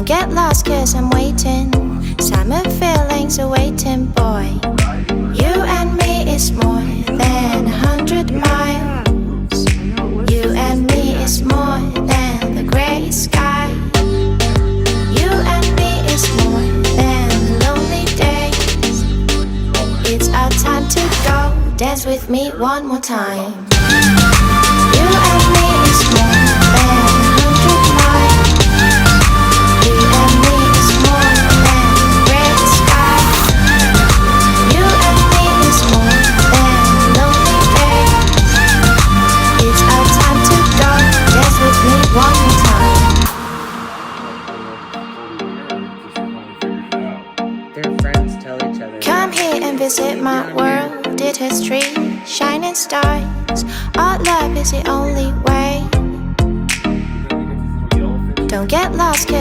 Don't get lost cause I'm waiting. Summer feelings are waiting, boy. You and me is more than 100 miles. You and me is more than the gray sky. You and me is more than the lonely days. It's our time to go. Dance with me one more time. You and me is more than 100 miles. You and me is more than gray sky. You and me is more than lonely days. It's our time to go. Dance with me one more time. Their friends tell each other. Come here and visit my world. It's history, shining stars. Our love is the only way. Don't get lost cause